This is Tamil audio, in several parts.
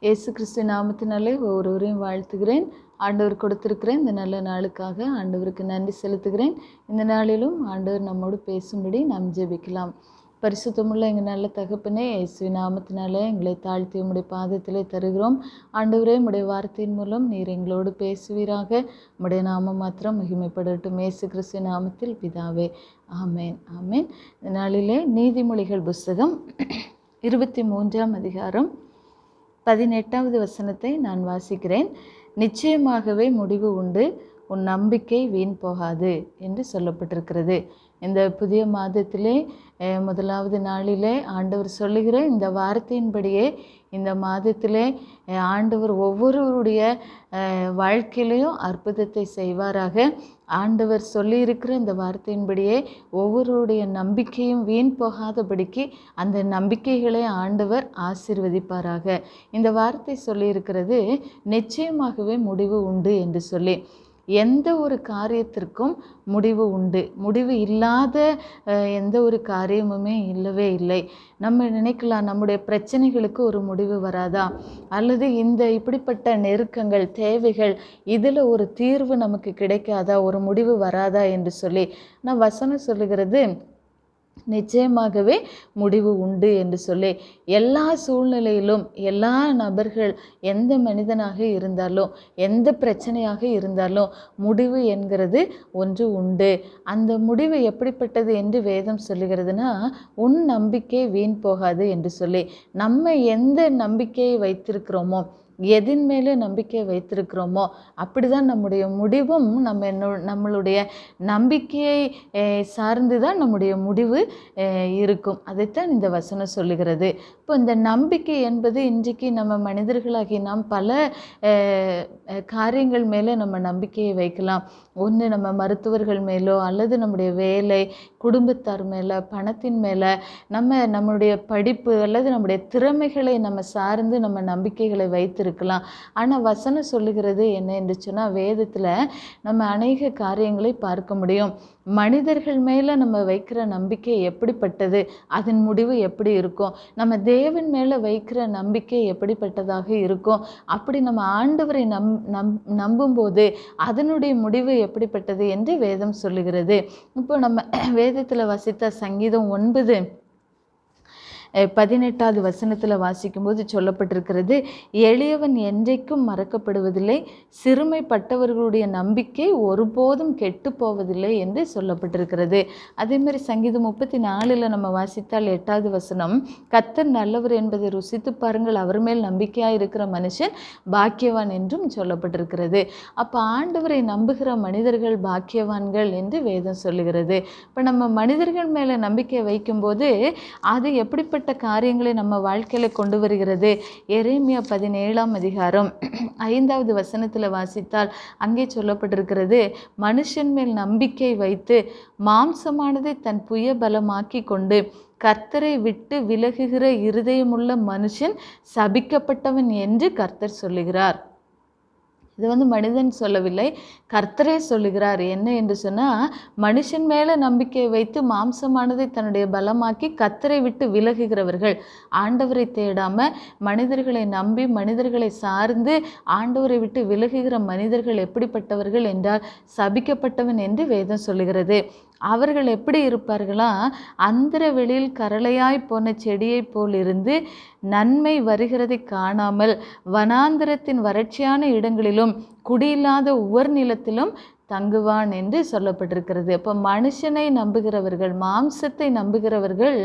இயேசு கிறிஸ்து நாமத்தினாலே ஒவ்வொருவரையும் வாழ்த்துகிறேன். ஆண்டவர் கொடுத்திருக்கிற இந்த நல்ல நாளுக்காக ஆண்டவருக்கு நன்றி செலுத்துகிறேன். இந்த நாளிலும் ஆண்டவர் நம்மோடு பேசும்படி நாம் ஜெபிக்கலாம். பரிசுத்தமுள்ள எங்கள் நல்ல தகப்பனே, இயேசு நாமத்தினாலே எங்களை தாழ்த்தி உம்முடைய பாதத்திலே தருகிறோம். ஆண்டவரே, உம்முடைய வார்த்தையின் மூலம் நீர் எங்களோடு பேசுவீராக. உம்முடைய நாமம் மாத்திரம் மகிமைப்படட்டும். இயேசு கிறிஸ்து நாமத்தில் பிதாவே, ஆமேன் ஆமேன். இந்த நாளிலே நீதிமொழிகள் புஸ்தகம் 23ஆம் அதிகாரம் 18வது வசனத்தை நான் வாசிக்கிறேன். நிச்சயமாகவே முடிவு உண்டு, உன் நம்பிக்கை வீண் போகாது என்று சொல்லப்பட்டிருக்கிறது. இந்த புதிய மாதத்திலே முதலாவது நாளிலே ஆண்டவர் சொல்லுகிற இந்த வார்த்தையின்படியே இந்த மாதத்திலே ஆண்டவர் ஒவ்வொருவருடைய வாழ்க்கையிலையும் அற்புதத்தை செய்வாராக. ஆண்டவர் சொல்லியிருக்கிற இந்த வார்த்தையின்படியே ஒவ்வொருவருடைய நம்பிக்கையும் வீண் போகாதபடிக்கு அந்த நம்பிக்கைகளை ஆண்டவர் ஆசீர்வதிப்பாராக. இந்த வார்த்தை சொல்லியிருக்கிறது நிச்சயமாகவே முடிவு உண்டு என்று சொல்லி. எந்த ஒரு காரியத்திற்கும் முடிவு உண்டு. முடிவு இல்லாத எந்த ஒரு காரியமுமே இல்லவே இல்லை. நம்ம நினைக்கலாம், நம்முடைய பிரச்சனைகளுக்கு ஒரு முடிவு வராதா, அல்லது இப்படிப்பட்ட நெருக்கங்கள், தேவைகள், இதில் ஒரு தீர்வு நமக்கு கிடைக்காதா, ஒரு முடிவு வராதா என்று சொல்லி. நான் வசனம் சொல்லுகிறது நிச்சயமாகவே முடிவு உண்டு என்று சொல்லி. எல்லா சூழ்நிலையிலும் எல்லா நபர்கள், எந்த மனிதனாக இருந்தாலும், எந்த பிரச்சனையாக இருந்தாலும் முடிவு என்கிறது ஒன்று உண்டு. அந்த முடிவு எப்படிப்பட்டது என்று வேதம் சொல்லுகிறதுனா, உன் நம்பிக்கை வீண் போகாது என்று சொல்லி. நம்ம எந்த நம்பிக்கையை வைத்திருக்கிறோமோ, எதின் மேலே நம்பிக்கை வைத்திருக்கிறோமோ, அப்படி தான் நம்முடைய முடிவும் நம்மளுடைய நம்பிக்கையை சார்ந்து தான் நம்முடைய முடிவு இருக்கும். அதைத்தான் இந்த வசனம் சொல்லுகிறது. இப்போ இந்த நம்பிக்கை என்பது இன்றைக்கு நம்ம மனிதர்களாகி நாம் பல காரியங்கள் மேலே நம்ம நம்பிக்கையை வைக்கலாம். ஒன்று நம்ம மருத்துவர்கள் மேலோ, அல்லது நம்முடைய வேலை, குடும்பத்தார் மேலே, பணத்தின் மேலே, நம்மளுடைய படிப்பு அல்லது நம்முடைய திறமைகளை நம்ம சார்ந்து நம்ம நம்பிக்கைகளை வைத்திருக்கலாம். ஆனால் வசனம் சொல்லுகிறது என்ன என்று சொன்னால், வேதத்தில் நம்ம அநேக காரியங்களை பார்க்க முடியும். மனிதர்கள் மேலே நம்ம வைக்கிற நம்பிக்கை எப்படிப்பட்டது, அதன் முடிவு எப்படி இருக்கும். நம்ம தேவன் மேலே வைக்கிற நம்பிக்கை எப்படிப்பட்டதாக இருக்கும். அப்படி நம்ம ஆண்டவரை நம்பும்போது அதனுடைய முடிவு எப்படிப்பட்டது என்று வேதம் சொல்லுகிறது. இப்போ நம்ம வேதத்தில் வசித்த சங்கீதம் 9:18வது வசனத்தில் வாசிக்கும்போது சொல்லப்பட்டிருக்கிறது, எளியவன் என்றைக்கும் மறக்கப்படுவதில்லை, சிறுமைப்பட்டவர்களுடைய நம்பிக்கை ஒருபோதும் கெட்டு போவதில்லை என்று சொல்லப்பட்டிருக்கிறது. அதேமாதிரி சங்கீதம் 34 நம்ம வாசித்தால் 8வது வசனம், கர்த்தர் நல்லவர் என்பதை ருசித்து பாருங்கள், அவர் மேல் நம்பிக்கையாக இருக்கிற மனுஷன் பாக்கியவான் என்றும் சொல்லப்பட்டிருக்கிறது. அப்போ ஆண்டவரை நம்புகிற மனிதர்கள் பாக்கியவான்கள் என்று வேதம் சொல்லுகிறது. இப்போ நம்ம மனிதர்கள் மேலே நம்பிக்கை வைக்கும்போது அது எப்படிப்பட்ட காரியங்களை நம்ம வாழ்க்கையில கொண்டு வருகிறது. எரேமியா 17ஆம் அதிகாரம் 5வது வசனத்தில் வாசித்தால் அங்கே சொல்லப்பட்டிருக்கிறது, மனுஷன் மேல் நம்பிக்கை வைத்து மாம்சமானதை தன் புய பலமாக்கி கொண்டு கர்த்தரை விட்டு விலகுகிற இருதயமுள்ள மனுஷன் சபிக்கப்பட்டவன் என்று கர்த்தர் சொல்லுகிறார். இது மனிதன் சொல்லவில்லை, கர்த்தரே சொல்லுகிறார். என்ன என்று சொன்னால், மனுஷன் மேலே நம்பிக்கை வைத்து மாம்சமானதை தன்னுடைய பலமாக்கி கர்த்தரை விட்டு விலகுகிறவர்கள், ஆண்டவரை தேடாமல் மனிதர்களை நம்பி மனிதர்களை சார்ந்து ஆண்டவரை விட்டு விலகுகிற மனிதர்கள் எப்படிப்பட்டவர்கள் என்றால் சபிக்கப்பட்டவன் என்று வேதம் சொல்லுகிறது. அவர்கள் எப்படி இருப்பார்களா, அந்தர வெளியில் கரளையாய் போன செடியை போல் இருந்து நன்மை வருகிறதை காணாமல் வனாந்திரத்தின் வறட்சியான இடங்களிலும் குடியில்லாத உவர் நிலத்திலும் தங்குவான் என்று சொல்லப்பட்டிருக்கிறது. அப்போ மனுஷனை நம்புகிறவர்கள், மாம்சத்தை நம்புகிறவர்கள்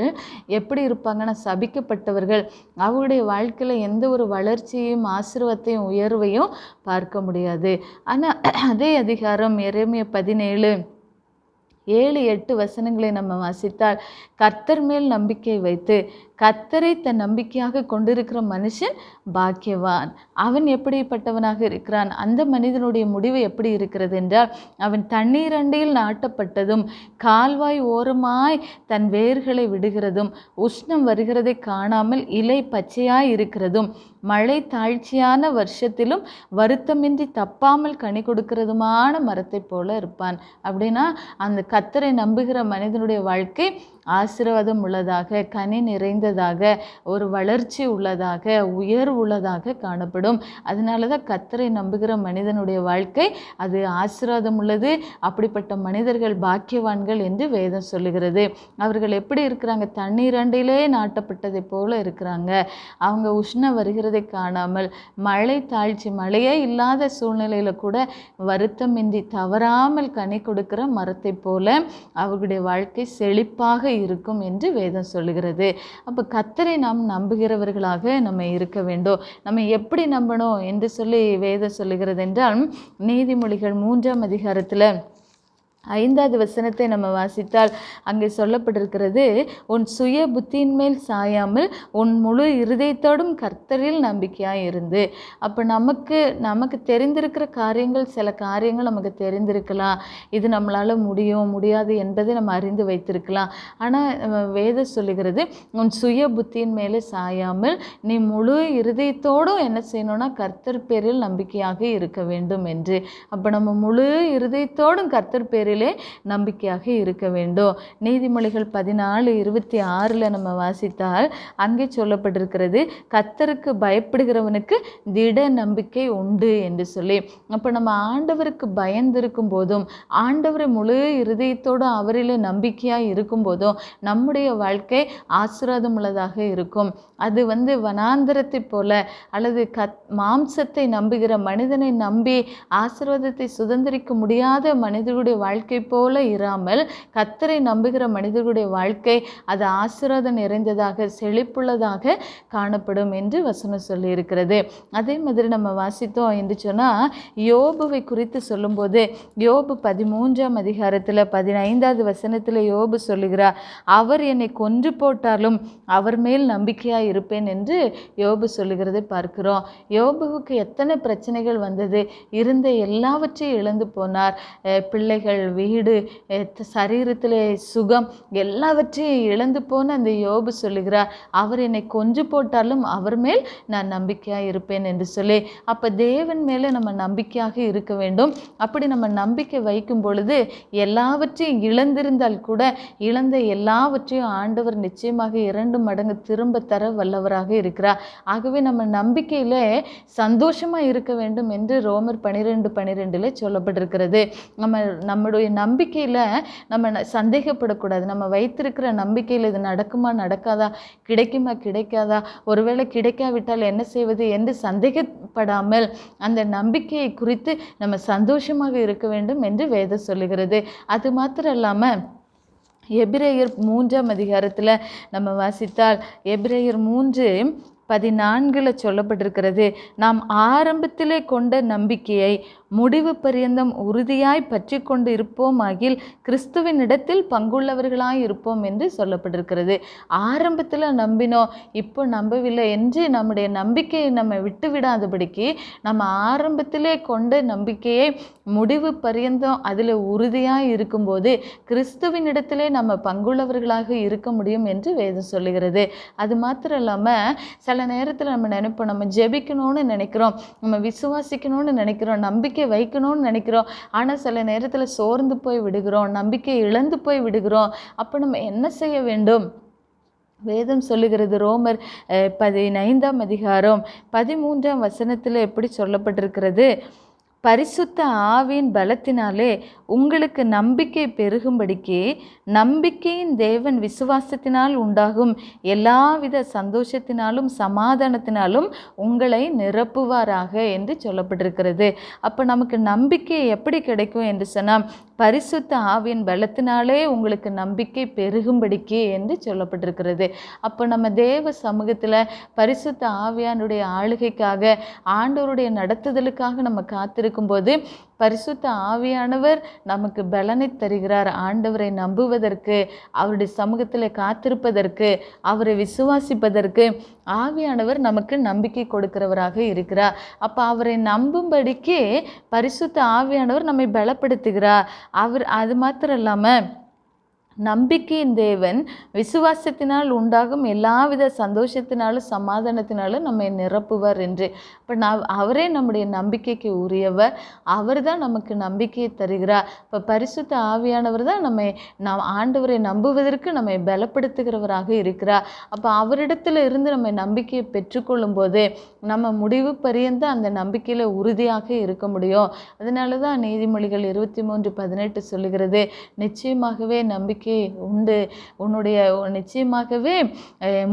எப்படி இருப்பாங்கன்னா சபிக்கப்பட்டவர்கள். அவருடைய வாழ்க்கையில் எந்த ஒரு வளர்ச்சியையும் ஆசீர்வாதத்தையும் உயர்வையும் பார்க்க முடியாது. ஆனால் அதே அதிகாரம் எரேமியா 17:7-8 வசனங்களை நம்ம வாசித்தால், கர்த்தர் மேல் நம்பிக்கை வைத்து கர்த்தரை தன் நம்பிக்கையாக கொண்டிருக்கிற மனுஷன் பாக்கியவான். அவன் எப்படிப்பட்டவனாக இருக்கிறான், அந்த மனிதனுடைய முடிவு எப்படி இருக்கிறது என்றால், அவன் தண்ணீர் அண்டையில் நாட்டப்பட்டதும் கால்வாய் ஓரமாய் தன் வேர்களை விடுகிறதும் உஷ்ணம் வருகிறதை காணாமல் இலை பச்சையாய் இருக்கிறதும் மழை தாழ்ச்சியான வருஷத்திலும் வருத்தமின்றி தப்பாமல் கனி கொடுக்கிறதுமான மரத்தை போல இருப்பான். அப்படின்னா அந்த கர்த்தரை நம்புகிற மனிதனுடைய வாழ்க்கை ஆசீர்வாதம் உள்ளதாக, கனி நிறைந்ததாக, ஒரு வளர்ச்சி உள்ளதாக, உயர்வு உள்ளதாக காணப்படும். அதனால தான் கர்த்தரை நம்புகிற மனிதனுடைய வாழ்க்கை அது ஆசீர்வாதம் உள்ளது. அப்படிப்பட்ட மனிதர்கள் பாக்கியவான்கள் என்று வேதம் சொல்லுகிறது. அவர்கள் எப்படி இருக்கிறாங்க? தண்ணீர் அண்டையிலே நாட்டப்பட்டதை போல இருக்கிறாங்க. அவங்க உஷ்ணம் வருகிறதை காணாமல், மழை தாழ்ச்சி, மழையே இல்லாத சூழ்நிலையில கூட வருத்தமின்றி தவறாமல் கனி கொடுக்கிற மரத்தை போல அவர்களுடைய வாழ்க்கை செழிப்பாக இருக்கும் என்று வேதம் சொல்லுகிறது. அப்போ கர்த்தரை நாம் நம்புகிறவர்களாக நம்ம இருக்க வேண்டும். நம்ம எப்படி நம்பணும் என்று சொல்லி வேதம் சொல்லுகிறது என்றால், நீதிமொழிகள் 3ஆம் அதிகாரத்தில் 5வது வசனத்தை நம்ம வாசித்தால் அங்கே சொல்லப்பட்டிருக்கிறது, உன் சுய புத்தியின் மேல் சாயாமல் உன் முழு இருதயத்தோடும் கர்த்தரில் நம்பிக்கையாக இருந்து. அப்போ நமக்கு தெரிந்திருக்கிற காரியங்கள், சில காரியங்கள் நமக்கு தெரிந்திருக்கலாம், இது நம்மளால் முடியும் முடியாது என்பதை நம்ம அறிந்து வைத்திருக்கலாம். ஆனால் வேதம் சொல்லுகிறது, உன் சுய புத்தியின் மேலே சாயாமல் நீ முழு இருதயத்தோடும் என்ன செய்யணும்னா கர்த்தர் பேரில் நம்பிக்கையாக இருக்க வேண்டும் என்று. அப்போ நம்ம முழு இருதயத்தோடும் கர்த்தர் பேரில் நம்பிக்கையாக இருக்க வேண்டும். நீதிமொழிகள் 14:26 நம்ம வாசித்தால் அங்கே சொல்லப்பட்டிருக்கிறது, கர்த்தருக்கு பயப்படுகிறவனுக்கு திட நம்பிக்கை உண்டு என்று சொல்லி. அப்போ நம்ம ஆண்டவருக்கு பயந்திருக்கும் போதும், ஆண்டவரை முழு இருதயத்தோடு அவரிலே நம்பிக்கையாக இருக்கும் போதும் நம்முடைய வாழ்க்கை ஆசீர்வாதம் உள்ளதாக இருக்கும். அது வனாந்தரத்தை போல அல்லது மாம்சத்தை நம்புகிற மனிதனை நம்பி ஆசீர்வாதத்தை சுதந்திரிக்க முடியாத மனிதர்களுடைய வாழ்க்கை போல இராமல், கர்த்தரை நம்புகிற மனிதர்களுடைய வாழ்க்கை அது ஆசீர்வாதம் நிறைந்ததாக, செழிப்புள்ளதாக காணப்படும் என்று வசனம் சொல்லி இருக்கிறது. அதே மாதிரி நம்ம வாசித்தோம் என்று சொன்னால், யோபுவை குறித்து சொல்லும்போது யோபு 13ஆம் அதிகாரத்தில் 15வது வசனத்தில் யோபு சொல்லுகிறார், அவர் என்னை கொன்று போட்டாலும் அவர் மேல் நம்பிக்கையாக இருப்பேன் என்று யோபு சொல்லுகிறதை பார்க்கிறோம். யோபுவுக்கு எத்தனை பிரச்சனைகள் வந்தது, இருந்த எல்லாவற்றையும் இழந்து போனார். பிள்ளைகள், வீடு, சரீரத்தில் சுகம் எல்லாவற்றையும் இழந்து போன அந்த யோபு சொல்லுகிறார், அவர் என்னை கொன்று போட்டாலும் அவர் மேல் நான் நம்பிக்கையாக இருப்பேன் என்று சொல்லி. அப்போ தேவன் மேலே நம்ம நம்பிக்கையாக இருக்க வேண்டும். அப்படி நம்ம நம்பிக்கை வைக்கும் பொழுது எல்லாவற்றையும் இழந்திருந்தால் கூட இழந்த எல்லாவற்றையும் ஆண்டவர் நிச்சயமாக 2 மடங்கு திரும்ப தர வல்லவராக இருக்கிறார். ஆகவே நம்ம நம்பிக்கையில் சந்தோஷமாக இருக்க வேண்டும் என்று ரோமர் 12:12 சொல்லப்பட்டிருக்கிறது. நம்முடைய நம்பிக்கையில் நம்ம சந்தேகப்படக்கூடாது. நம்ம வைத்திருக்கிற நம்பிக்கையில் இது நடக்குமா நடக்காதா, கிடைக்குமா கிடைக்காதா, ஒருவேளை கிடைக்காவிட்டால் என்ன செய்வது என்று சந்தேகப்படாமல் அந்த நம்பிக்கையை குறித்து நம்ம சந்தோஷமாக இருக்க வேண்டும் என்று வேதம் சொல்லுகிறது. அது மாத்திரம் இல்லாமல் எபிரேயர் 3ஆம் அதிகாரத்தில் நம்ம வாசித்தால் எபிரேயர் 3:14 சொல்லப்பட்டிருக்கிறது, நாம் ஆரம்பத்திலே கொண்ட நம்பிக்கையை முடிவு பரியந்தம் உறுதியாய் பற்றி கொண்டு இருப்போம் ஆகில் கிறிஸ்துவின் இடத்தில் பங்குள்ளவர்களாய் இருப்போம் என்று சொல்லப்பட்டிருக்கிறது. ஆரம்பத்தில் நம்பினோம், இப்போ நம்பவில்லை என்று நம்முடைய நம்பிக்கையை நம்ம விட்டு விடாதபடிக்கு நம்ம ஆரம்பத்திலே கொண்ட நம்பிக்கையை முடிவு பரியந்தம் அதில் உறுதியாய் இருக்கும்போது கிறிஸ்துவின் இடத்திலே நம்ம பங்குள்ளவர்களாக இருக்க முடியும் என்று வேதம் சொல்லுகிறது. அது மாத்திரம் இல்லாமல் சில நேரத்தில் நம்ம நினைப்போம், நம்ம ஜெபிக்கணும்னு நினைக்கிறோம், நம்ம விசுவாசிக்கணும்னு நினைக்கிறோம், நம்பிக்கை வைக்கணும்னு நினைக்கிறோம். ஆனால் சில நேரத்தில் சோர்ந்து போய் விடுகிறோம், நம்பிக்கை இழந்து போய் விடுகிறோம். அப்போ நம்ம என்ன செய்ய வேண்டும்? வேதம் சொல்லுகிறது, ரோமர் 15ஆம் அதிகாரம் 13ஆம் வசனத்தில் எப்படி சொல்லப்பட்டிருக்கிறது, பரிசுத்த ஆவியின் பலத்தினாலே உங்களுக்கு நம்பிக்கை பெருகும்படிக்கு நம்பிக்கையின் தேவன் விசுவாசத்தினால் உண்டாகும் எல்லாவித சந்தோஷத்தினாலும் சமாதானத்தினாலும் உங்களை நிரப்புவாராக என்று சொல்லப்பட்டிருக்கிறது. அப்போ நமக்கு நம்பிக்கை எப்படி கிடைக்கும் என்று சொன்னால், பரிசுத்த ஆவியின் பலத்தினாலே உங்களுக்கு நம்பிக்கை பெருகும்படிக்கு என்று சொல்லப்பட்டிருக்கிறது. அப்போ நம்ம தேவ சமூகத்தில் பரிசுத்த ஆவியானுடைய ஆளுகைக்காக, ஆண்டவருடைய நடத்துதலுக்காக நம்ம காத்திருக்கும் போது பரிசுத்த ஆவியானவர் நமக்கு பலனை தருகிறார். ஆண்டவரை நம்புவதற்கு, அவருடைய சமூகத்தில் காத்திருப்பதற்கு, அவரை விசுவாசிப்பதற்கு ஆவியானவர் நமக்கு நம்பிக்கை கொடுக்கிறவராக இருக்கிறார். அப்போ அவரை நம்பும்படிக்கு பரிசுத்த ஆவியானவர் நம்மை பலப்படுத்துகிறார். அது மாத்திரம் இல்லாமல் நம்பிக்கையின் தேவன் விசுவாசத்தினால் உண்டாகும் எல்லாவித சந்தோஷத்தினாலும் சமாதானத்தினாலும் நம்மை நிரப்புவார் என்று. இப்போ அவரே நம்முடைய நம்பிக்கைக்கு உரியவர். அவர் தான் நமக்கு நம்பிக்கையை தருகிறார். இப்போ பரிசுத்த ஆவியானவர் தான் நாம் ஆண்டவரை நம்புவதற்கு நம்மை பலப்படுத்துகிறவராக இருக்கிறார். அப்போ அவரிடத்துல இருந்து நம்ம நம்பிக்கையை பெற்றுக்கொள்ளும் போது நம்ம முடிவு பரியந்த அந்த நம்பிக்கையில் உறுதியாக இருக்க முடியும். அதனால தான் நீதிமொழிகள் 23:18 சொல்லுகிறது, நிச்சயமாகவே நம்பிக்கை உண்டு, உன்னுடைய நிச்சயமாகவே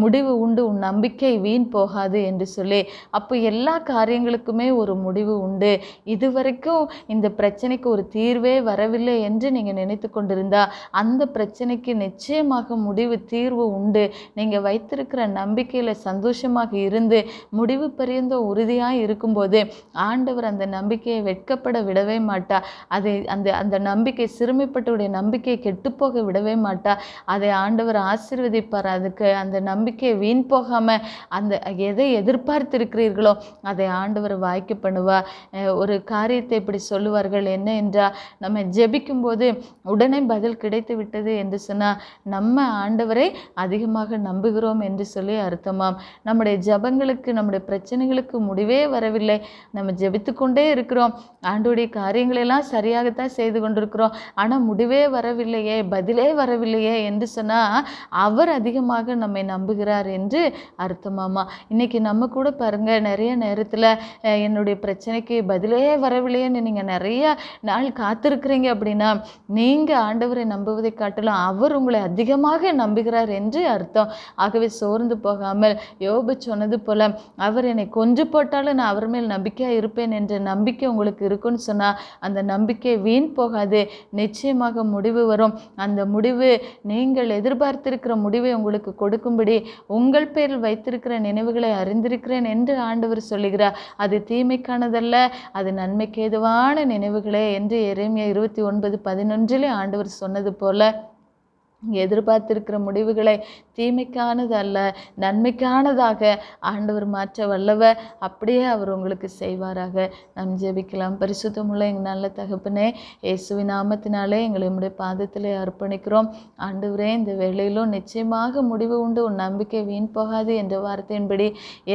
முடிவு உண்டு, உன் நம்பிக்கை வீண் போகாது என்று சொல்லி. அப்போ எல்லா காரியங்களுக்குமே ஒரு முடிவு உண்டு. இதுவரைக்கும் இந்த பிரச்சனைக்கு ஒரு தீர்வே வரவில்லை என்று நீங்கள் நினைத்து கொண்டிருந்தா அந்த பிரச்சனைக்கு நிச்சயமாக முடிவு தீர்வு உண்டு. நீங்கள் வைத்திருக்கிற நம்பிக்கையில் சந்தோஷமாக இருந்து முடிவு பரியந்த உறுதியாக இருக்கும்போது ஆண்டவர் அந்த நம்பிக்கையை வெட்கப்பட விடவே மாட்டார். அந்த நம்பிக்கை சிறுமைப்பட்டவுடைய நம்பிக்கையை கெட்டுப்போக விடவே மாட்டார். அதை ஆண்டவர் ஆசீர்வதிப்பார். அதுக்கு அந்த நம்பிக்கையை வீண் போகாமல் அந்த எதை எதிர்பார்த்திருக்கிறீர்களோ அதை ஆண்டவர் வாய்க்க பண்ணுவார். ஒரு காரியத்தை இப்படி சொல்லுவார்கள், என்ன என்றால், நம்ம ஜெபிக்கும் போது உடனே பதில் கிடைத்து விட்டது என்று சொன்னால் நம்ம ஆண்டவரை அதிகமாக நம்புகிறோம் என்று சொல்லி அர்த்தமாம். நம்முடைய ஜெபங்களுக்கு நம்முடைய பிரச்சனைகளுக்கு முடிவே வரவில்லை, நம்ம ஜெபித்து கொண்டே இருக்கிறோம், ஆண்டவருடைய காரியங்களெல்லாம் சரியாகத்தான் செய்து கொண்டிருக்கிறோம், ஆனால் முடிவே வரவில்லையே, பதிலே வரவில்லையே என்று சொன்னால் அவர் அதிகமாக நம்மை நம்புகிறார் என்று அர்த்தமாமா. இன்னைக்கு நம்ம கூட பாருங்க, நிறைய நேரத்தில் என்னுடைய பிரச்சனைக்கு பதிலே வரவில்லையேன்னு நீங்கள் நிறைய நாள் காத்திருக்கிறீங்க அப்படின்னா நீங்கள் ஆண்டவரை நம்புவதை காட்டிலும் அவர் உங்களை அதிகமாக நம்புகிறார் என்று அர்த்தம். ஆகவே சோர்ந்து போகாமல் யோபு சொன்னது போல, அவர் என்னை கொன்று போட்டாலும் நான் அவர் மேல் நம்பிக்கையாக இருப்பேன் என்ற நம்பிக்கை உங்களுக்கு இருக்குன்னு சொன்னால் அந்த நம்பிக்கை வீண் போகாது. நிச்சயமாக முடிவு வரும். அந்த முடிவு நீங்கள் எதிர்பார்த்திருக்கிற முடிவை உங்களுக்கு கொடுக்கும்படி உங்கள் பேரில் வைத்திருக்கிற நினைவுகளை அறிந்திருக்கிறேன் என்று ஆண்டவர் சொல்லுகிறார். அது தீமைக்கானதல்ல, அது நன்மைக்கு ஏதுவான நினைவுகளே என்று எரேமியா 29:11 ஆண்டவர் சொன்னது போல எதிர்பார்த்திருக்கிற முடிவுகளை தீமைக்கானது அல்ல நன்மைக்கானதாக ஆண்டவர் மாற்ற வல்லவர். அப்படியே அவர் உங்களுக்கு செய்வாராக. நாம் ஜெபிக்கலாம். பரிசுத்தமுள்ள எங்கள் நல்ல தகப்பனே, இயேசுவின் நாமத்தினாலே எங்களை உம்முடைய பாதத்திலே அர்ப்பணிக்கிறோம். ஆண்டவரே, இந்த வேளையிலும் நிச்சயமாக முடிவு உண்டு, உன் நம்பிக்கை வீண் போகாது என்ற வார்த்தையின்படி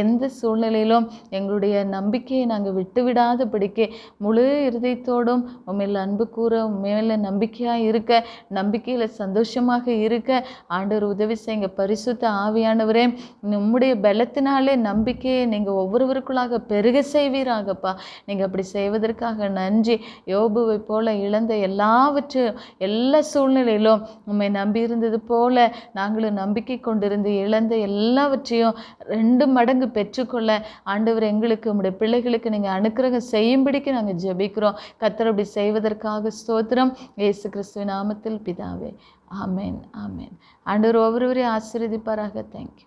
எந்த சூழ்நிலையிலும் எங்களுடைய நம்பிக்கையை நாங்கள் விட்டுவிடாதபடிக்கு முழு இருதயத்தோடும் உண்மையில் அன்பு கூற, உண்மையில நம்பிக்கையாக இருக்க, நம்பிக்கையில் சந்தோஷமாக இருக்க ஆண்டவர் உதவி செய்யுங்க. பரிசுத்த ஆவியானவரே, நம்முடைய பலத்தினாலே நம்பிக்கையை நீங்கள் ஒவ்வொருவருக்குள்ளாக பெருக செய்வீராகப்பா. நீங்கள் அப்படி செய்வதற்காக நன்றி. யோபுவை போல இழந்த எல்லாவற்றையும் எல்லா சூழ்நிலையிலும் உண்மை நம்பியிருந்தது போல நாங்களும் நம்பிக்கை கொண்டிருந்து இழந்த எல்லாவற்றையும் 2 மடங்கு பெற்றுக்கொள்ள ஆண்டவர் எங்களுக்கு உம்முடைய பிள்ளைகளுக்கு நீங்கள் அனுக்கிரகம் செய்யும்படிக்கு நாங்கள் ஜெபிக்கிறோம். கர்த்தர் அப்படி செய்வதற்காக ஸ்தோத்திரம். இயேசு கிறிஸ்துவின் நாமத்தில் பிதாவே, ஆமென், ஆமென். ஆண்டவர் ஒவ்வொருவரையும் ஆசீர்வதிப்பாராக. தேங்க்யூ.